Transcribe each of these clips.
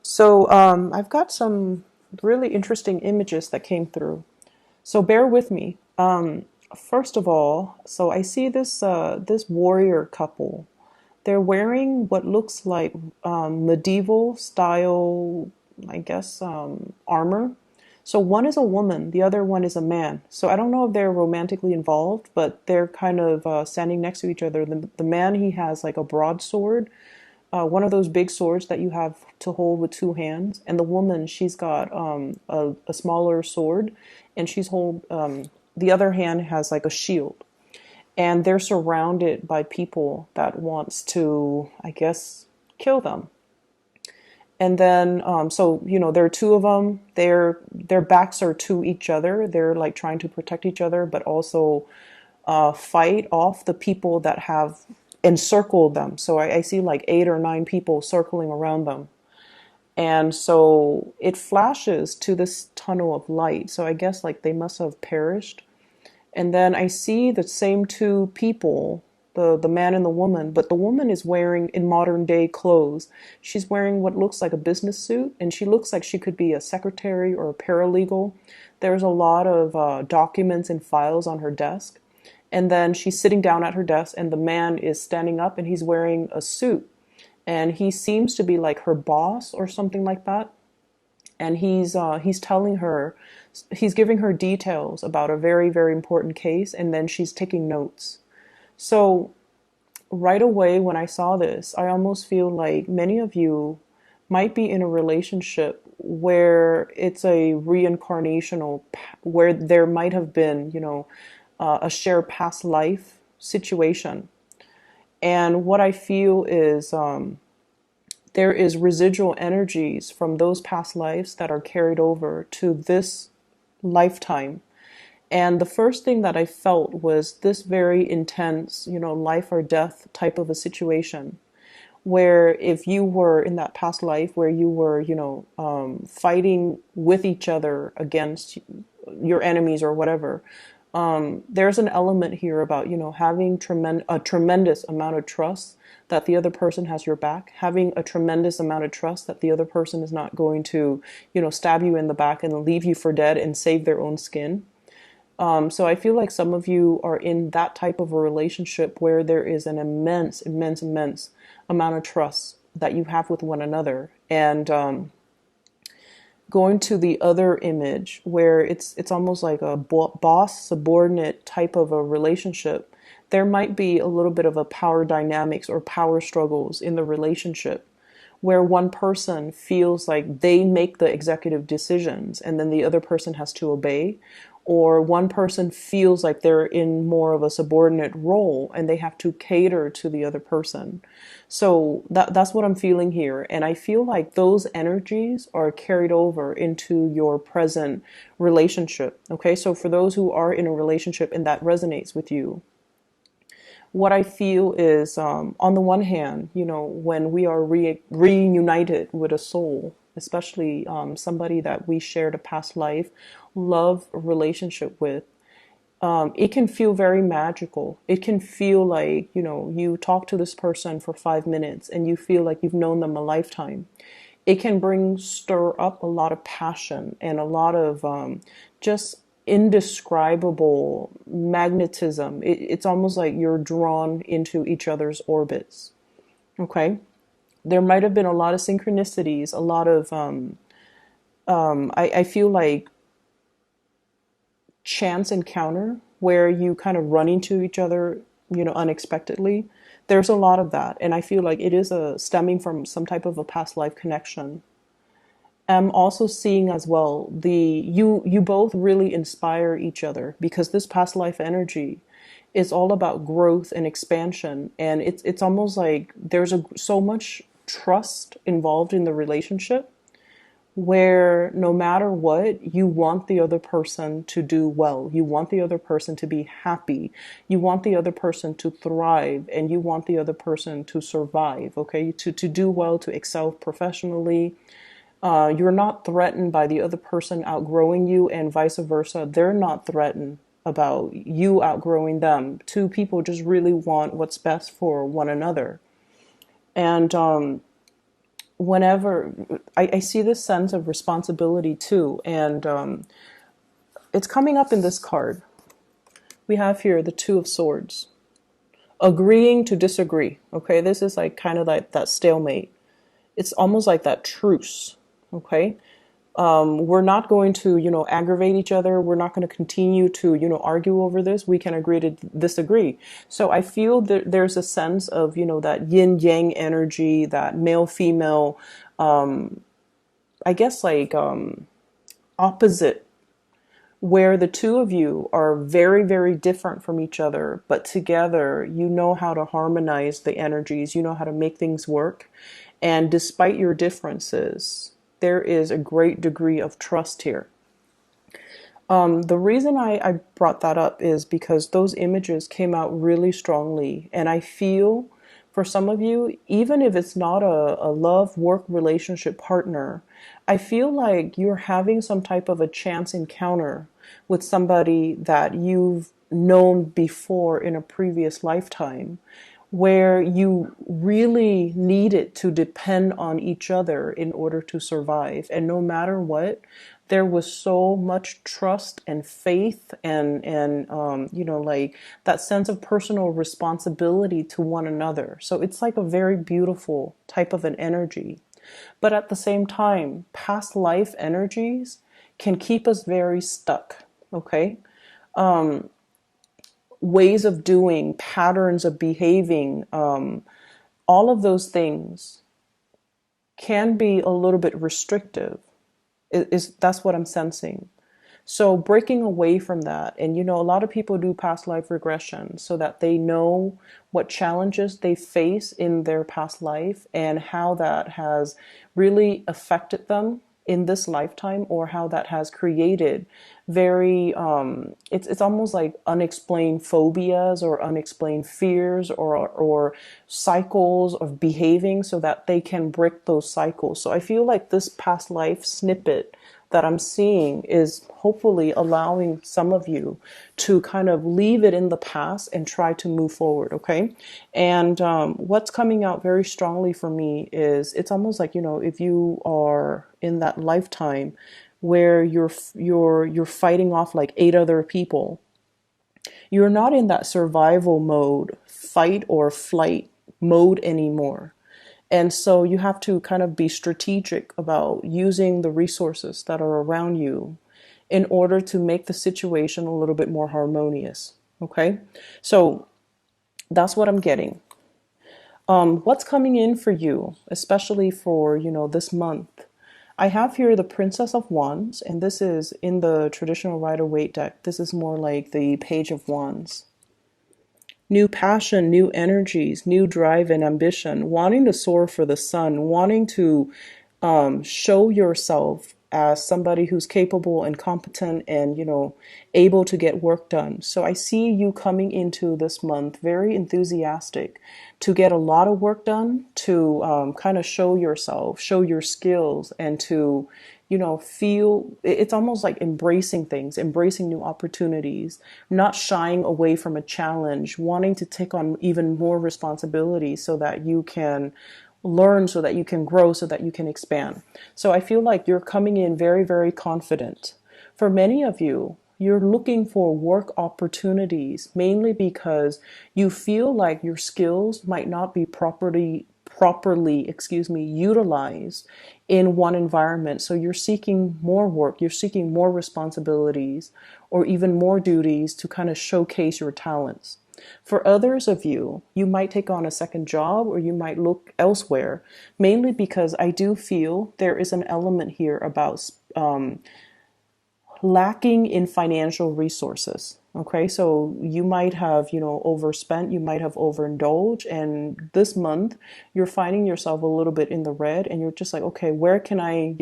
I've got some really interesting images that came through. So bear with me. First of all, so I see this warrior couple. They're wearing what looks like medieval style, I guess, armor. So one is a woman, the other one is a man. So I don't know if they're romantically involved, but they're kind of standing next to each other. The man, he has like a broadsword, one of those big swords that you have to hold with two hands. And the woman, she's got a smaller sword, and the other hand has like a shield. And they're surrounded by people that wants to, I guess, kill them. And then, there are two of them. Their backs are to each other. They're like trying to protect each other, but also fight off the people that have encircled them. So I see like 8 or 9 people circling around them. And so it flashes to this tunnel of light. So I guess like they must have perished. And then I see the same two people, the man and the woman, but the woman is wearing in modern day clothes. She's wearing what looks like a business suit, and she looks like she could be a secretary or a paralegal. There's a lot of documents and files on her desk. And then she's sitting down at her desk, and the man is standing up, and he's wearing a suit. And he seems to be like her boss or something like that. And he's telling her, he's giving her details about a very, very important case, and then she's taking notes. So right away when I saw this, I almost feel like many of you might be in a relationship where it's a reincarnational, where there might have been, a shared past life situation. And what I feel is there is residual energies from those past lives that are carried over to this lifetime. And the first thing that I felt was this very intense, life or death type of a situation, where if you were in that past life where you were, fighting with each other against your enemies or whatever, there's an element here about, having a tremendous amount of trust that the other person has your back, having a tremendous amount of trust that the other person is not going to, stab you in the back and leave you for dead and save their own skin. So I feel like some of you are in that type of a relationship where there is an immense, immense, immense amount of trust that you have with one another. And going to the other image where it's almost like a boss subordinate type of a relationship, there might be a little bit of a power dynamics or power struggles in the relationship where one person feels like they make the executive decisions and then the other person has to obey, or one person feels like they're in more of a subordinate role and they have to cater to the other person. So that's what I'm feeling here. And I feel like those energies are carried over into your present relationship. Okay, so for those who are in a relationship and that resonates with you, what I feel is, on the one hand, when we are reunited with a soul, especially somebody that we shared a past life, love relationship with, it can feel very magical. It can feel like, you talk to this person for 5 minutes and you feel like you've known them a lifetime. It can stir up a lot of passion and a lot of just indescribable magnetism. It's almost like you're drawn into each other's orbits. Okay? There might have been a lot of synchronicities, a lot of, I feel like chance encounter where you kind of run into each other, unexpectedly. There's a lot of that. And I feel like it is stemming from some type of a past life connection. I'm also seeing as well you both really inspire each other because this past life energy is all about growth and expansion, and it's almost like there's so much trust involved in the relationship where no matter what, you want the other person to do well. You want the other person to be happy. You want the other person to thrive, and you want the other person to survive, okay? To do well, to excel professionally. You're not threatened by the other person outgrowing you, and vice versa. They're not threatened about you outgrowing them. Two people just really want what's best for one another. And whenever I see this sense of responsibility too, and it's coming up in this card. We have here the Two of Swords, agreeing to disagree. Okay, this is like kind of like that stalemate. It's almost like that truce. Okay, we're not going to, aggravate each other. We're not going to continue to, argue over this. We can agree to disagree. So I feel that there's a sense of, that yin yang energy, that male female, I guess like opposite, where the two of you are very, very different from each other, but together you know how to harmonize the energies, you know how to make things work. And despite your differences, there is a great degree of trust here. The reason I brought that up is because those images came out really strongly. And I feel for some of you, even if it's not a love, work, relationship partner, I feel like you're having some type of a chance encounter with somebody that you've known before in a previous lifetime, where you really needed to depend on each other in order to survive. And no matter what, there was so much trust and faith and like that sense of personal responsibility to one another. So it's like a very beautiful type of an energy. But at the same time, past life energies can keep us very stuck, okay? Ways of doing, patterns of behaving, all of those things can be a little bit restrictive. That's what I'm sensing. So breaking away from that, and a lot of people do past life regression so that they know what challenges they face in their past life and how that has really affected them in this lifetime, or how that has created very it's almost like unexplained phobias or unexplained fears or cycles of behaving, so that they can break those cycles. So I feel like this past life snippet that I'm seeing is hopefully allowing some of you to kind of leave it in the past and try to move forward, okay? And what's coming out very strongly for me is it's almost like, if you are in that lifetime where you're fighting off like 8 other people, you're not in that survival mode, fight or flight mode anymore. And so you have to kind of be strategic about using the resources that are around you in order to make the situation a little bit more harmonious. Okay? So that's what I'm getting. What's coming in for you, especially for, this month? I have here the Princess of Wands, and this is in the traditional Rider-Waite deck. This is more like the Page of Wands. New passion, new energies, new drive and ambition, wanting to soar for the sun, wanting to show yourself as somebody who's capable and competent and, able to get work done. So I see you coming into this month very enthusiastic to get a lot of work done, to kind of show yourself, show your skills, and to feel it's almost like embracing things, embracing new opportunities, not shying away from a challenge, wanting to take on even more responsibility so that you can learn, so that you can grow, so that you can expand. So I feel like you're coming in very, very confident. For many of you, you're looking for work opportunities, mainly because you feel like your skills might not be properly utilized in one environment. So you're seeking more work, you're seeking more responsibilities, or even more duties to kind of showcase your talents. For others of you, you might take on a second job, or you might look elsewhere, mainly because I do feel there is an element here about lacking in financial resources. Okay, so you might have, overspent, you might have overindulged, and this month you're finding yourself a little bit in the red, and you're just like, okay, where can I,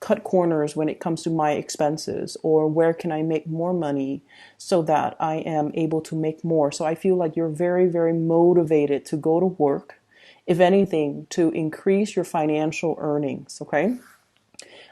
cut corners when it comes to my expenses, or where can I make more money so that I am able to make more? So I feel like you're very, very motivated to go to work, if anything, to increase your financial earnings, okay?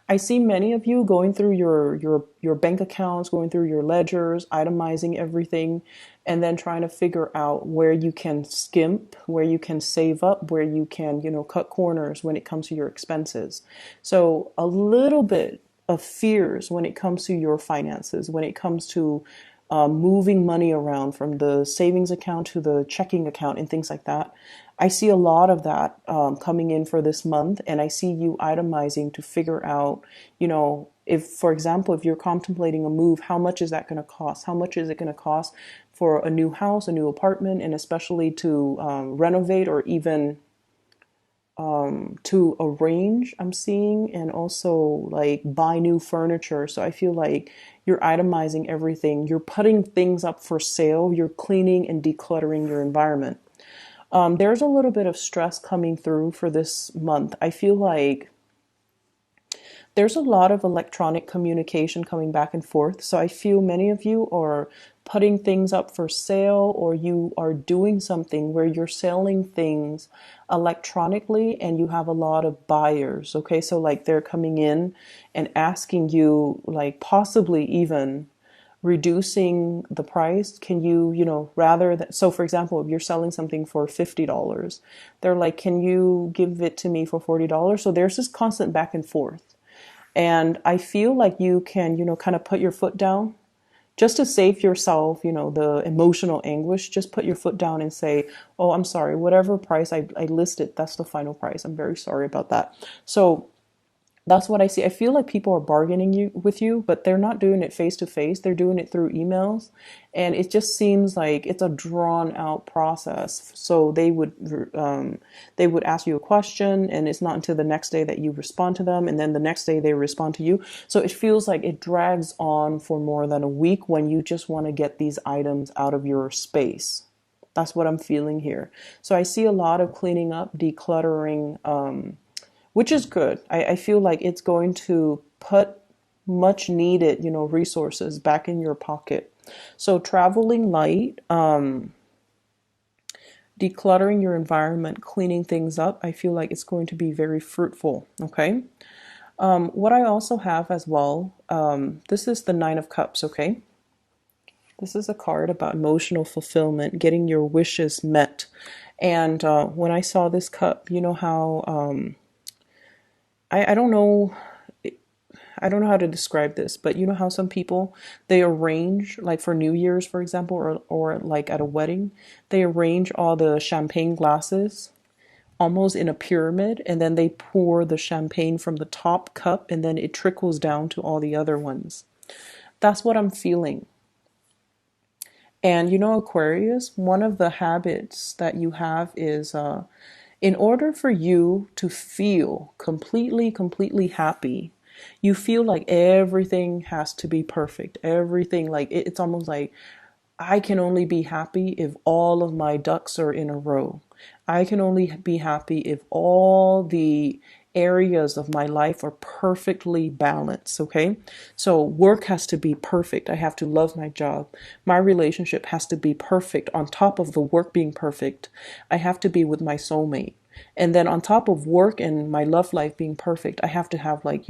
I see many of you going through your bank accounts, going through your ledgers, itemizing everything, and then trying to figure out where you can skimp, where you can save up, where you can, cut corners when it comes to your expenses. So a little bit of fears when it comes to your finances, when it comes to moving money around from the savings account to the checking account and things like that. I see a lot of that coming in for this month, and I see you itemizing to figure out, if, for example, if you're contemplating a move, how much is that going to cost? How much is it going to cost for a new house, a new apartment, and especially to renovate or even to arrange, I'm seeing, and also like buy new furniture. So I feel like you're itemizing everything. You're putting things up for sale. You're cleaning and decluttering your environment. There's a little bit of stress coming through for this month. I feel like there's a lot of electronic communication coming back and forth. So I feel many of you are putting things up for sale, or you are doing something where you're selling things electronically and you have a lot of buyers. Okay. So like they're coming in and asking you, like possibly even reducing the price. Can you, rather than, so for example, if you're selling something for $50, they're like, can you give it to me for $40? So there's this constant back and forth. And I feel like you can, kind of put your foot down just to save yourself, the emotional anguish. Just put your foot down and say, oh, I'm sorry, whatever price I listed, that's the final price. I'm very sorry about that. So that's what I see. I feel like people are bargaining with you, but they're not doing it face to face. They're doing it through emails. And it just seems like it's a drawn out process. So they would ask you a question, and it's not until the next day that you respond to them. And then the next day they respond to you. So it feels like it drags on for more than a week when you just want to get these items out of your space. That's what I'm feeling here. So I see a lot of cleaning up, decluttering, which is good. I feel like it's going to put much needed, resources back in your pocket. So traveling light, decluttering your environment, cleaning things up, I feel like it's going to be very fruitful. Okay. What I also have as well, this is the Nine of Cups. Okay. This is a card about emotional fulfillment, getting your wishes met. And when I saw this cup, you know how I don't know. I don't know how to describe this, but you know how some people, they arrange, like for New Year's, for example, or like at a wedding, they arrange all the champagne glasses almost in a pyramid, and then they pour the champagne from the top cup, and then it trickles down to all the other ones. That's what I'm feeling. And Aquarius, one of the habits that you have is in order for you to feel completely happy, you feel like everything has to be perfect. Everything, like it's almost like I can only be happy if all of my ducks are in a row. I can only be happy if all the areas of my life are perfectly balanced. Okay. So work has to be perfect. I have to love my job. My relationship has to be perfect. On top of the work being perfect, I have to be with my soulmate. And then on top of work and my love life being perfect, I have to have like,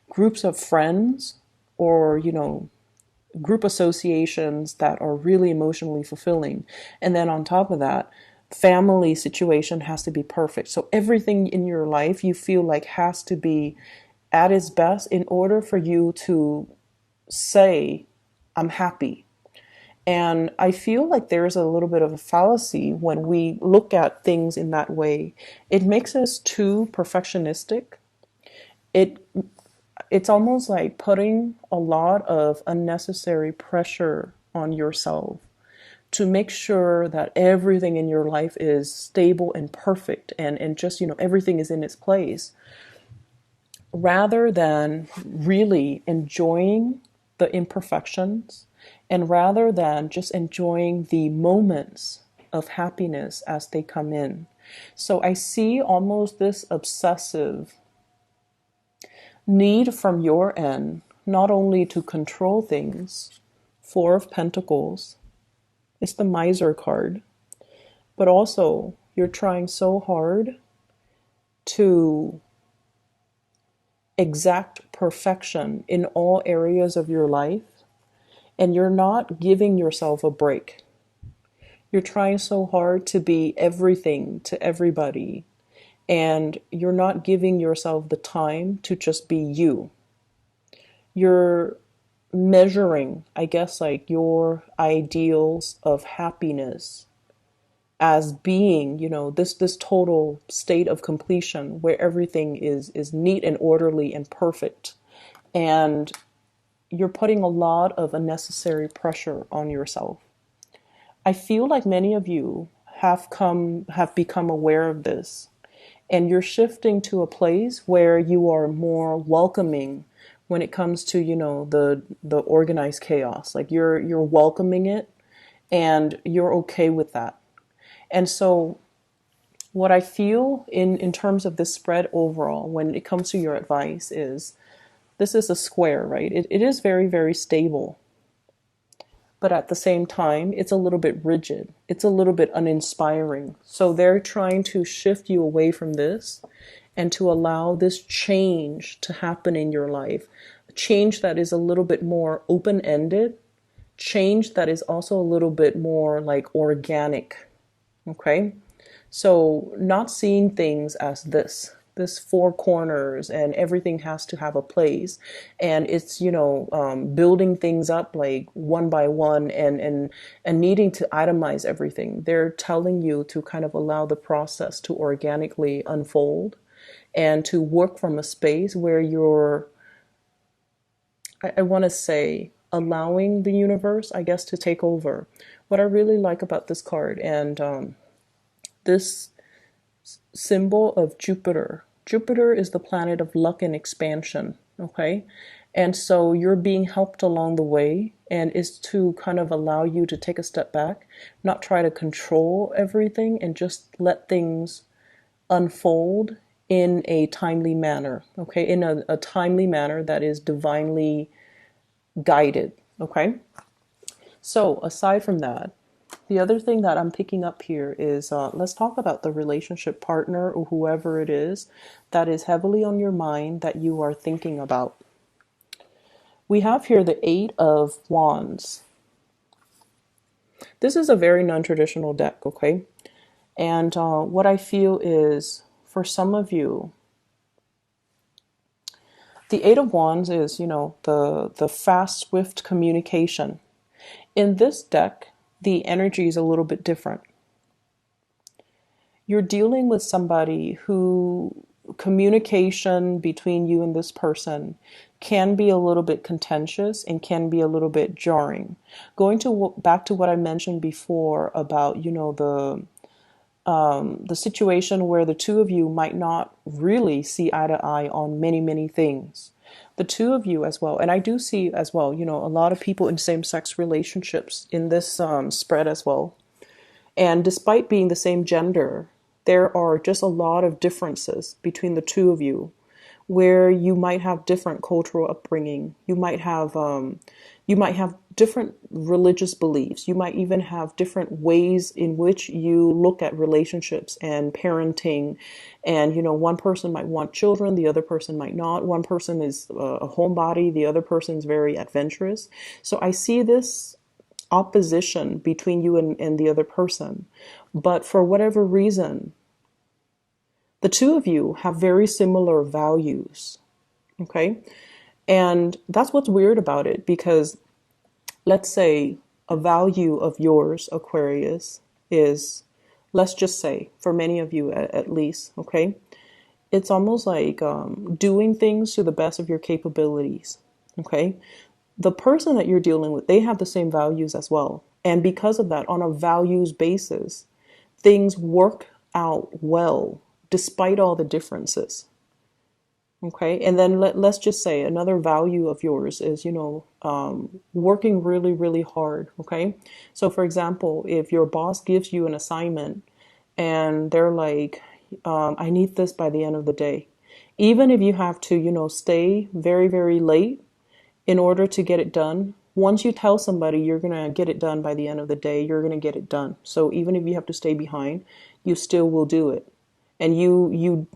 groups of friends or, group associations that are really emotionally fulfilling. And then on top of that, family situation has to be perfect. So everything in your life you feel like has to be at its best in order for you to say, I'm happy. And I feel like there's a little bit of a fallacy when we look at things in that way. It makes us too perfectionistic. It it's almost like putting a lot of unnecessary pressure on yourself to make sure that everything in your life is stable and perfect, and just, everything is in its place, rather than really enjoying the imperfections, and rather than just enjoying the moments of happiness as they come in. So I see almost this obsessive need from your end, not only to control things, Four of Pentacles, it's the Miser card, but also you're trying so hard to exact perfection in all areas of your life, and you're not giving yourself a break. You're trying so hard to be everything to everybody, and you're not giving yourself the time to just be you. You're measuring, I guess, like your ideals of happiness as being, this total state of completion where everything is neat and orderly and perfect. And you're putting a lot of unnecessary pressure on yourself. I feel like many of you have become aware of this, and you're shifting to a place where you are more welcoming when it comes to, the organized chaos. Like you're welcoming it, and you're okay with that. And so what I feel in terms of this spread overall, when it comes to your advice, is this is a square, right? It is very, very stable. But at the same time, it's a little bit rigid. It's a little bit uninspiring. So they're trying to shift you away from this and to allow this change to happen in your life. A change that is a little bit more open-ended, change that is also a little bit more like organic. Okay? So not seeing things as this four corners and everything has to have a place, and it's building things up like one by one, and needing to itemize everything. They're telling you to kind of allow the process to organically unfold and to work from a space where you're, I want to say, allowing the universe, I guess, to take over. What I really like about this card, and this symbol of Jupiter. Jupiter is the planet of luck and expansion, okay? And so you're being helped along the way, and is to kind of allow you to take a step back, not try to control everything, and just let things unfold in a timely manner, okay? In a timely manner that is divinely guided, okay? So aside from that, the other thing that I'm picking up here is let's talk about the relationship partner or whoever it is that is heavily on your mind that you are thinking about. We have here the Eight of Wands. This is a very non-traditional deck, okay? And what I feel is, for some of you, the Eight of Wands is, the fast, swift communication. In this deck, the energy is a little bit different. You're dealing with somebody who communication between you and this person can be a little bit contentious and can be a little bit jarring. Going to back to what I mentioned before about, the situation where the two of you might not really see eye to eye on many, many things. The two of you as well, and I do see as well, a lot of people in same-sex relationships in this spread as well. And despite being the same gender, there are just a lot of differences between the two of you, where you might have different cultural upbringing. You might have different religious beliefs. You might even have different ways in which you look at relationships and parenting. And, one person might want children, the other person might not. One person is a homebody, the other person is very adventurous. So I see this opposition between you and the other person. But for whatever reason, the two of you have very similar values. Okay? And that's what's weird about it, because let's say a value of yours, Aquarius, is, let's just say, for many of you at least, okay, it's almost like doing things to the best of your capabilities, okay? The person that you're dealing with, they have the same values as well. And because of that, on a values basis, things work out well, despite all the differences. Okay, and then let's just say another value of yours is, working really, really hard. Okay, so for example, if your boss gives you an assignment and they're like, I need this by the end of the day, even if you have to, stay very, very late in order to get it done, once you tell somebody you're going to get it done by the end of the day, you're going to get it done. So even if you have to stay behind, you still will do it. And you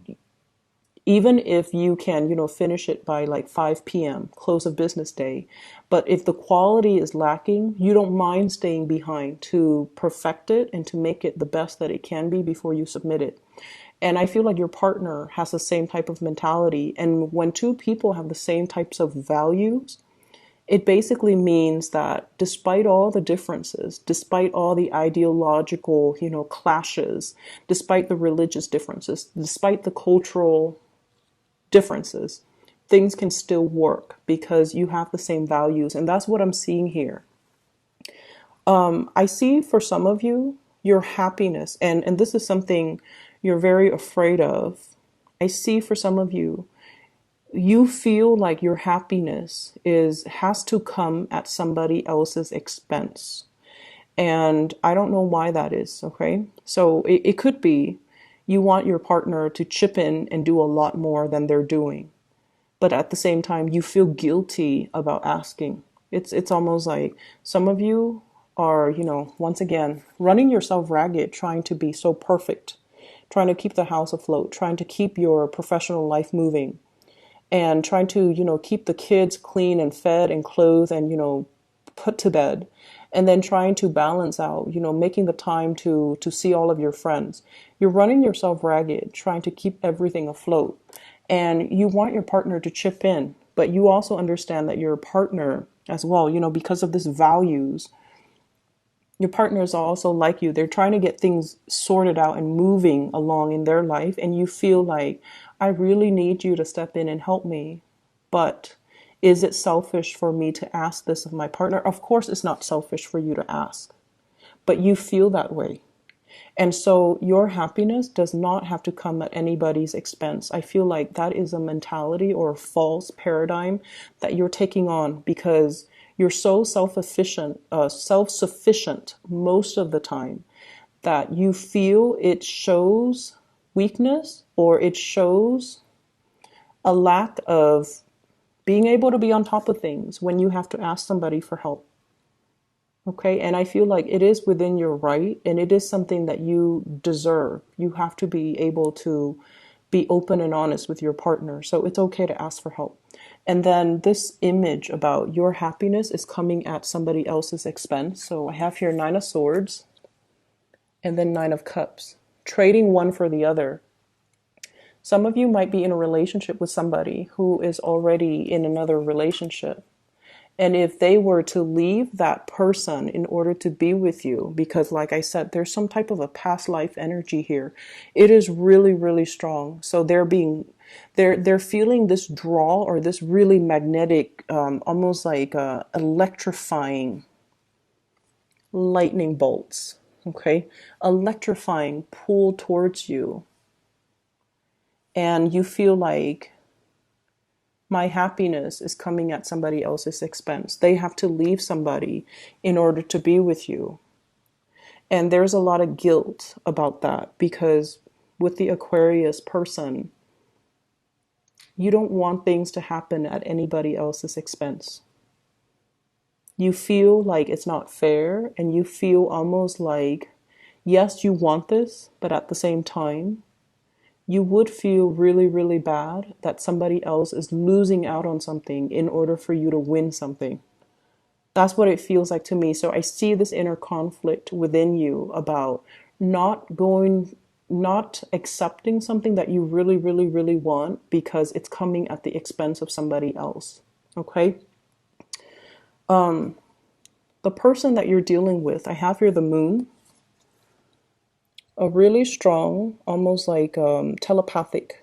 even if you can, finish it by like 5 p.m., close of business day. But if the quality is lacking, you don't mind staying behind to perfect it and to make it the best that it can be before you submit it. And I feel like your partner has the same type of mentality. And when two people have the same types of values, it basically means that despite all the differences, despite all the ideological, clashes, despite the religious differences, despite the cultural differences, things can still work because you have the same values. And that's what I'm seeing here. I see for some of you, your happiness, and this is something you're very afraid of. I see for some of you, you feel like your happiness has to come at somebody else's expense. And I don't know why that is, okay? So it could be you want your partner to chip in and do a lot more than they're doing. But at the same time, you feel guilty about asking. It's almost like some of you are, once again, running yourself ragged, trying to be so perfect, trying to keep the house afloat, trying to keep your professional life moving, and trying to, keep the kids clean and fed and clothed and, put to bed. And then trying to balance out, making the time to see all of your friends. You're running yourself ragged, trying to keep everything afloat. And you want your partner to chip in, but you also understand that your partner as well, because of this values, your partners are also like you. They're trying to get things sorted out and moving along in their life. And you feel like, I really need you to step in and help me. But is it selfish for me to ask this of my partner? Of course, it's not selfish for you to ask, but you feel that way. And so your happiness does not have to come at anybody's expense. I feel like that is a mentality or a false paradigm that you're taking on because you're so self-sufficient most of the time that you feel it shows weakness or it shows a lack of being able to be on top of things when you have to ask somebody for help. Okay, and I feel like it is within your right and it is something that you deserve. You have to be able to be open and honest with your partner. So it's okay to ask for help. And then this image about your happiness is coming at somebody else's expense. So I have here 9 of Swords and then 9 of Cups, trading one for the other. Some of you might be in a relationship with somebody who is already in another relationship. And if they were to leave that person in order to be with you, because like I said, there's some type of a past life energy here. It is really, really strong. So they're feeling this draw or this really magnetic, almost like electrifying lightning bolts. Okay. Electrifying pull towards you. And you feel like my happiness is coming at somebody else's expense. They have to leave somebody in order to be with you. And there's a lot of guilt about that because with the Aquarius person, you don't want things to happen at anybody else's expense. You feel like it's not fair and you feel almost like, yes, you want this, but at the same time, you would feel really, really bad that somebody else is losing out on something in order for you to win something. That's what it feels like to me. So I see this inner conflict within you about not accepting something that you really, really, really want because it's coming at the expense of somebody else. Okay? The person that you're dealing with, I have here the Moon. A really strong, almost like telepathic,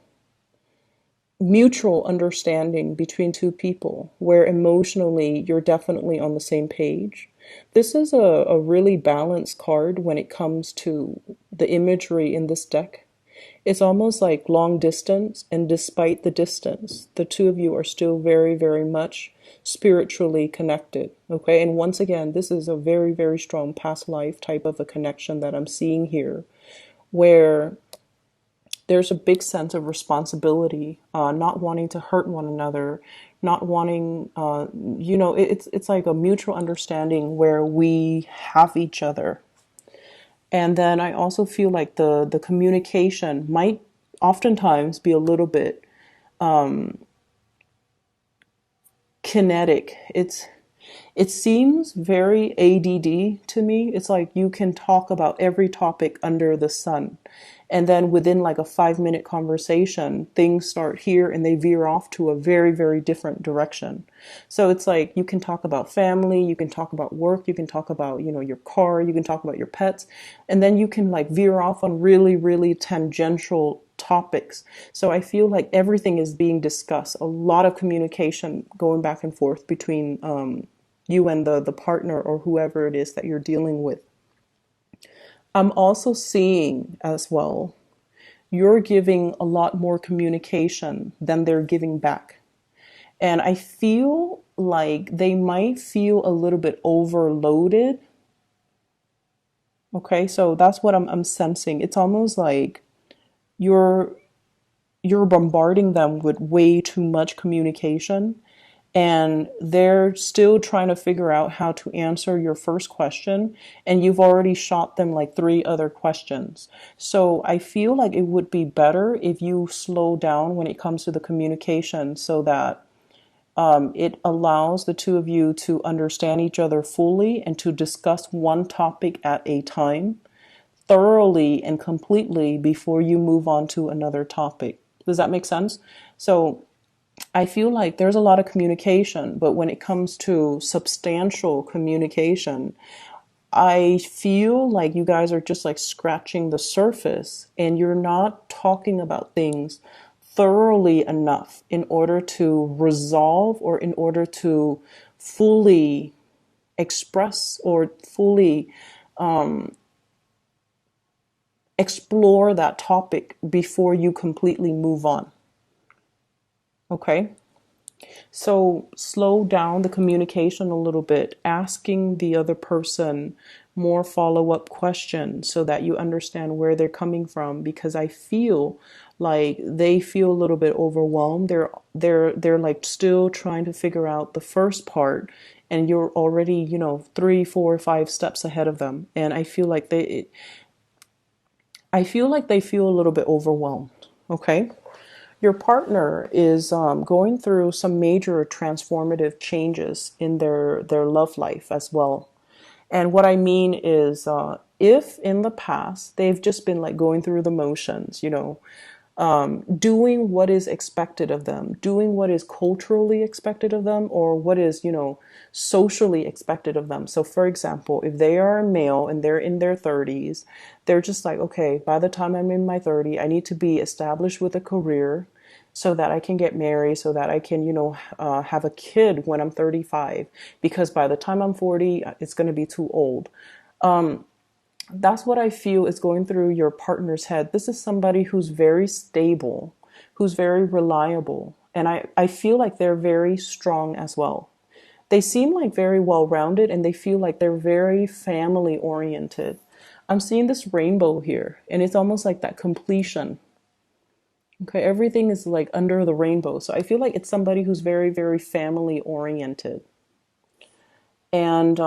mutual understanding between two people where emotionally you're definitely on the same page. This is a really balanced card when it comes to the imagery in this deck. It's almost like long distance, and despite the distance, the two of you are still very, very much spiritually connected. Okay, and once again, this is a very, very strong past life type of a connection that I'm seeing here, where there's a big sense of responsibility, not wanting to hurt one another, not wanting, it's like a mutual understanding where we have each other. And then I also feel like the communication might oftentimes be a little bit kinetic. It seems very ADD to me. It's like you can talk about every topic under the sun. And then within like a 5 minute conversation, things start here and they veer off to a very, very different direction. So it's like you can talk about family, you can talk about work, you can talk about, your car, you can talk about your pets, and then you can like veer off on really, really tangential topics. So I feel like everything is being discussed, a lot of communication going back and forth between you and the partner or whoever it is that you're dealing with. I'm also seeing as well, you're giving a lot more communication than they're giving back. And I feel like they might feel a little bit overloaded. Okay, so that's what I'm sensing. It's almost like you're you're bombarding them with way too much communication, and they're still trying to figure out how to answer your first question, and you've already shot them like three other questions. So I feel like it would be better if you slow down when it comes to the communication, so that it allows the two of you to understand each other fully and to discuss one topic at a time thoroughly and completely before you move on to another topic. Does that make sense? So I feel like there's a lot of communication, but when it comes to substantial communication, I feel like you guys are just like scratching the surface and you're not talking about things thoroughly enough in order to resolve or in order to fully express or fully explore that topic before you completely move on. Okay? So slow down the communication a little bit, asking the other person more follow-up questions so that you understand where they're coming from, because I feel like they feel a little bit overwhelmed. They're like still trying to figure out the first part, and you're already, 3, 4, 5 steps ahead of them. And I feel like they feel a little bit overwhelmed. Okay? Your partner is going through some major transformative changes in their love life as well. And what I mean is, if in the past they've just been like going through the motions, doing what is expected of them, doing what is culturally expected of them, or what is, socially expected of them. So, for example, if they are a male and they're in their 30s, they're just like, okay, by the time I'm in my 30s, I need to be established with a career so that I can get married, so that I can, have a kid when I'm 35, because by the time I'm 40, it's going to be too old. That's what I feel is going through your partner's head. This is somebody who's very stable, who's very reliable. And I feel like they're very strong as well. They seem like very well rounded, and they feel like they're very family oriented. I'm seeing this rainbow here, and it's almost like that completion. Okay, everything is like under the rainbow. So I feel like it's somebody who's very, very family oriented. And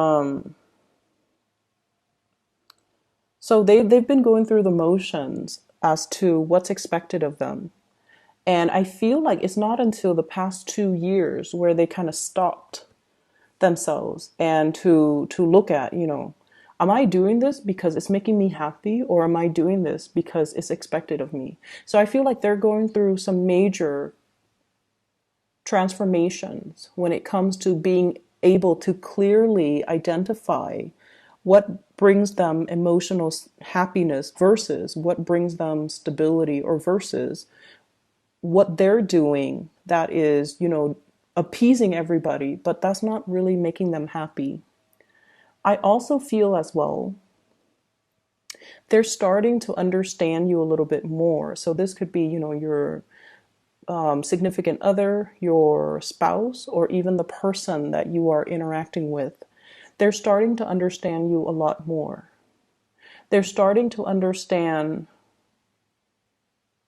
so they've been going through the motions as to what's expected of them. And I feel like it's not until the past 2 years where they kind of stopped themselves and to look at, am I doing this because it's making me happy, or am I doing this because it's expected of me? So I feel like they're going through some major transformations when it comes to being able to clearly identify what brings them emotional happiness versus what brings them stability, or versus what they're doing that is, appeasing everybody, but that's not really making them happy. I also feel as well, they're starting to understand you a little bit more. So this could be, your significant other, your spouse, or even the person that you are interacting with. They're starting to understand you a lot more. They're starting to understand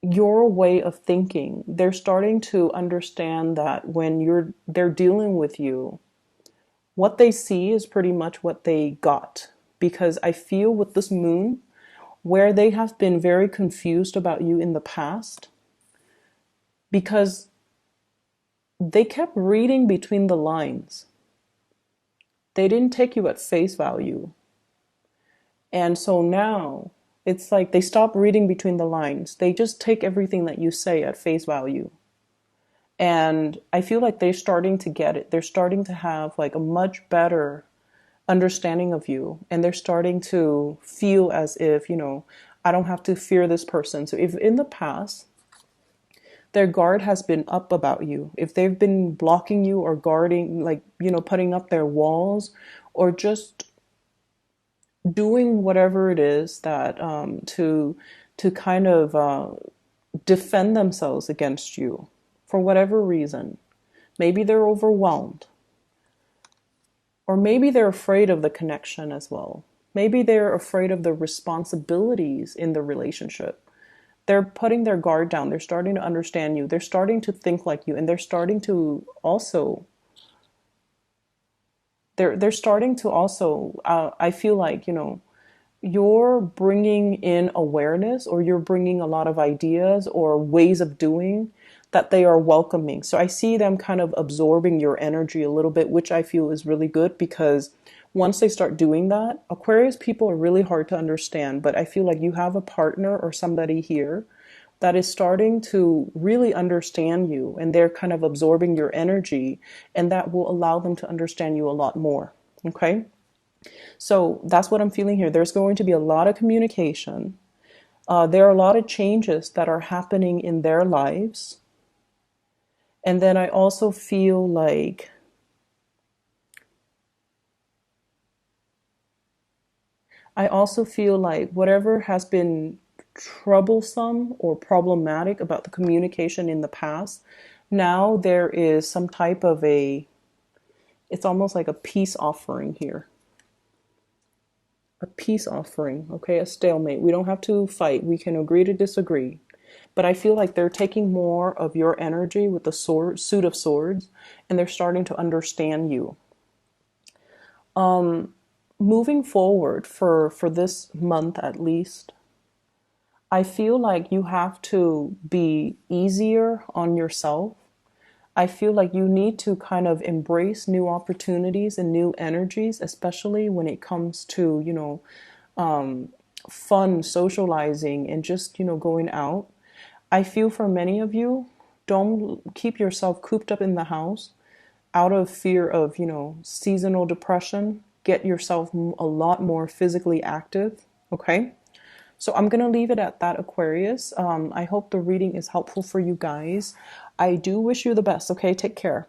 your way of thinking. They're starting to understand that when they're dealing with you, what they see is pretty much what they got. Because I feel with this moon, where they have been very confused about you in the past, because they kept reading between the lines. They didn't take you at face value. And so now it's like they stop reading between the lines. They just take everything that you say at face value. And I feel like they're starting to get it. They're starting to have like a much better understanding of you. And they're starting to feel as if, I don't have to fear this person. So if in the past their guard has been up about you, if they've been blocking you or guarding, like, putting up their walls or just doing whatever it is that to kind of defend themselves against you for whatever reason. Maybe they're overwhelmed, or maybe they're afraid of the connection as well. Maybe they're afraid of the responsibilities in the relationship. They're putting their guard down. They're starting to understand you. They're starting to think like you, and they're starting to also I feel like, you're bringing in awareness, or you're bringing a lot of ideas or ways of doing that they are welcoming. So I see them kind of absorbing your energy a little bit, which I feel is really good, because once they start doing that, Aquarius people are really hard to understand, but I feel like you have a partner or somebody here that is starting to really understand you, and they're kind of absorbing your energy, and that will allow them to understand you a lot more. Okay? So that's what I'm feeling here. There's going to be a lot of communication. There are a lot of changes that are happening in their lives. And then I also feel like whatever has been troublesome or problematic about the communication in the past, now there is some type of it's almost like a peace offering here. A peace offering, okay? A stalemate. We don't have to fight. We can agree to disagree. But I feel like they're taking more of your energy with the suit of swords, and they're starting to understand you. Moving forward for this month at least, I feel like you have to be easier on yourself. I feel like you need to kind of embrace new opportunities and new energies, especially when it comes to, fun, socializing, and just, going out. I feel for many of you, don't keep yourself cooped up in the house out of fear of, seasonal depression. Get yourself a lot more physically active, okay? So I'm going to leave it at that, Aquarius. I hope the reading is helpful for you guys. I do wish you the best, okay? Take care.